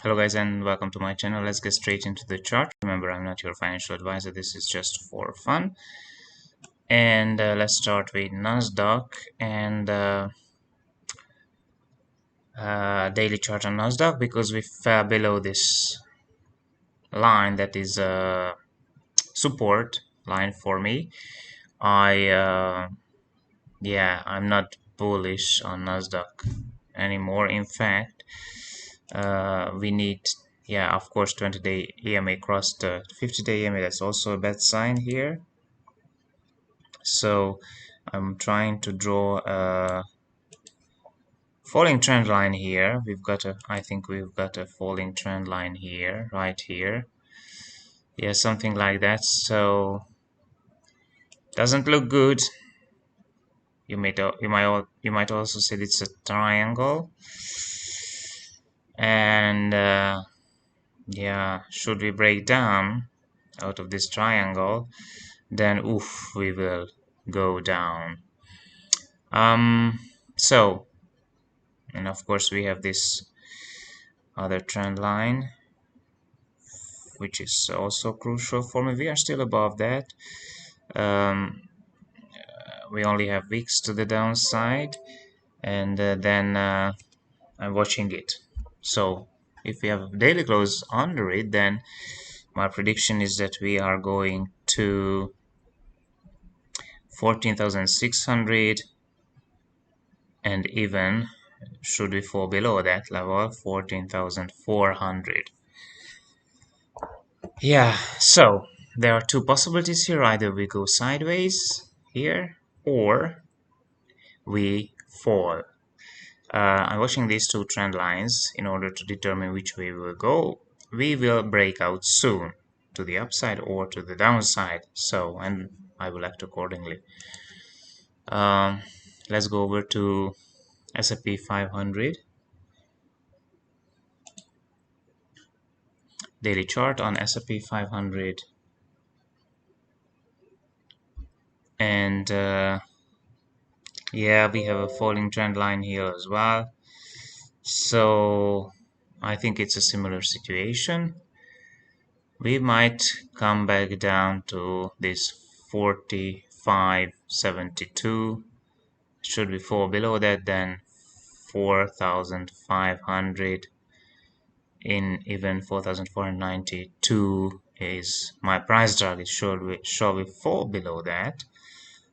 Hello guys and welcome to my channel. Let's get straight into the chart. Remember, I'm not your financial advisor. This is just for fun. And let's start with Nasdaq and daily chart on Nasdaq, because we fell below this line that is a support line for me. I'm not bullish on Nasdaq anymore. In fact, we need, of course, 20-day EMA crossed the 50-day EMA. That's also a bad sign here. So I'm trying to draw a falling trend line here. I think we've got a falling trend line here, right here. Yeah, something like that. So doesn't look good. You might also say it's a triangle. And should we break down out of this triangle, then we will go down. So, and of course we have this other trend line, which is also crucial for me. We are still above that. We only have weeks to the downside, and then I'm watching it. So if we have a daily close under it, then my prediction is that we are going to 14,600, and even should we fall below that level, 14,400. Yeah, so there are two possibilities here. Either we go sideways here or we fall. I'm watching these two trend lines in order to determine which way we will go. We will break out soon to the upside or to the downside, so, and I will act accordingly. Let's go over to Sp500 daily chart on Sp500, and yeah, we have a falling trend line here as well. So I think it's a similar situation. We might come back down to this 45.72. Should we fall below that, then 4,500, in even 4,492 is my price target. Shall we fall below that,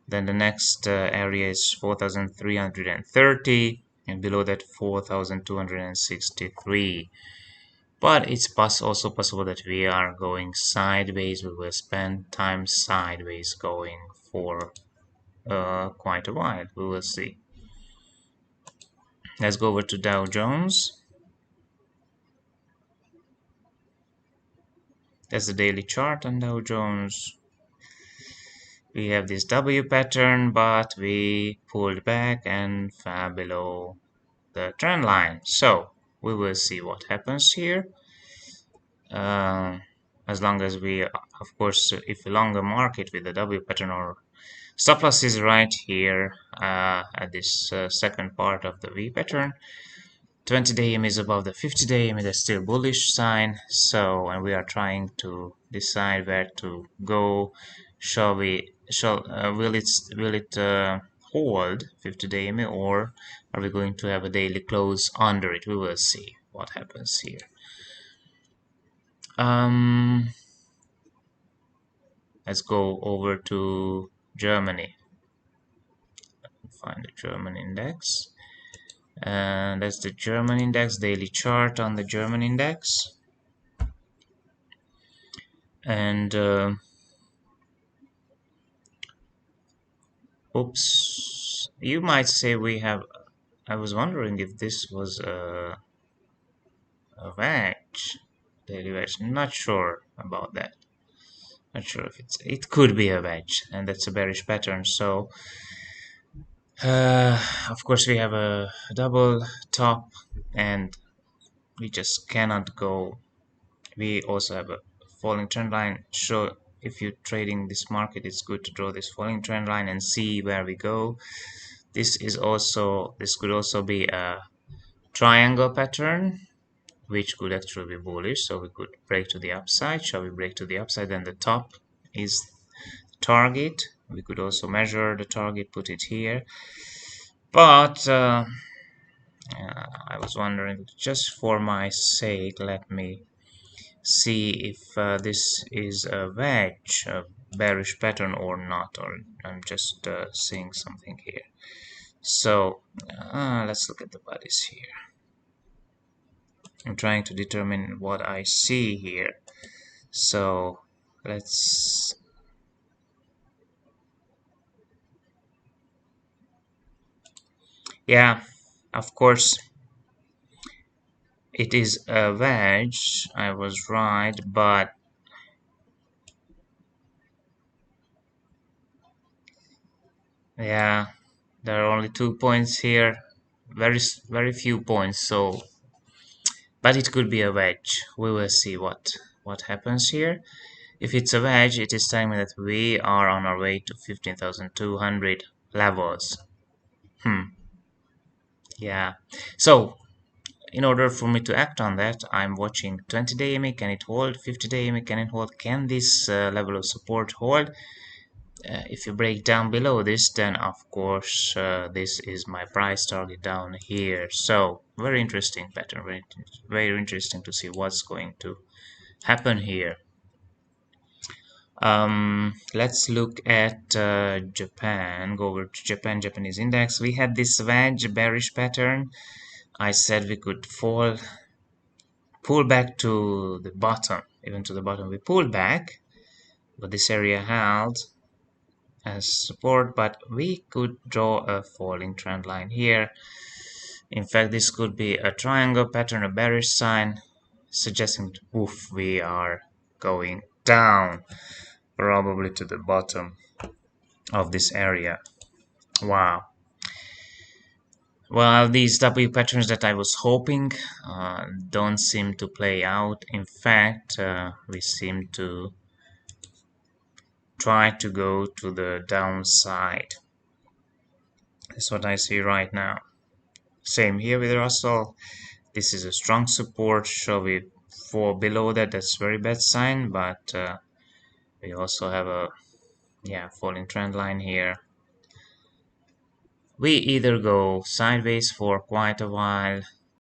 then the next area is 4,330, and below that 4,263. But it's also possible that we are going sideways. We will spend time sideways going for quite a while. We will see. Let's go over to Dow Jones. That's the daily chart on Dow Jones. We have this W pattern, but we pulled back and fell below the trend line. So we will see what happens here. As long as we, of course, if a longer market with the W pattern or stop loss is right here at this second part of the V pattern. 20-day EMA is above the 50-day EMA. That's still bullish sign. So, and we are trying to decide where to go. Will it hold 50-day EMA, or are we going to have a daily close under it? We will see what happens here. Let's go over to Germany. Find the German index. And that's the German index, daily chart on the German index. And oops, you might say we have, I was wondering if this was a wedge, daily wedge. Not sure about that. Not sure if it could be a wedge, and that's a bearish pattern. So of course we have a double top, and we just cannot go. We also have a falling trend line. So if you're trading this market, it's good to draw this falling trend line and see where we go. This could also be a triangle pattern, which could actually be bullish. So we could break to the upside. Shall we break to the upside? Then the top is target. We could also measure the target, put it here. But I was wondering, just for my sake, let me see if this is a wedge, a bearish pattern or not, or I'm just seeing something here. So let's look at the bodies here. I'm trying to determine what I see here. So let's, yeah, of course it is a wedge. I was right, but yeah, there are only 2 points here, very few points. So, but it could be a wedge. We will see what happens here. If it's a wedge, it is telling me that we are on our way to 15,200 levels. Yeah. So in order for me to act on that, I'm watching 20-day EMA. Can it hold? 50-day EMA. Can it hold? Can this level of support hold? If you break down below this, then of course this is my price target down here. So very interesting pattern, very interesting to see what's going to happen here. Let's look at Japan. Go over to Japanese index. We had this wedge bearish pattern. I said we could pull back to the bottom, even to the bottom. We pulled back, but this area held as support, but we could draw a falling trend line here. In fact, this could be a triangle pattern, a bearish sign, suggesting oof, we are going down, probably to the bottom of this area. Wow. Well, these W patterns that I was hoping don't seem to play out. In fact, we seem to try to go to the downside. That's what I see right now. Same here with Russell. This is a strong support. Shall we fall below that? That's very bad sign. But we also have a falling trend line here. We either go sideways for quite a while,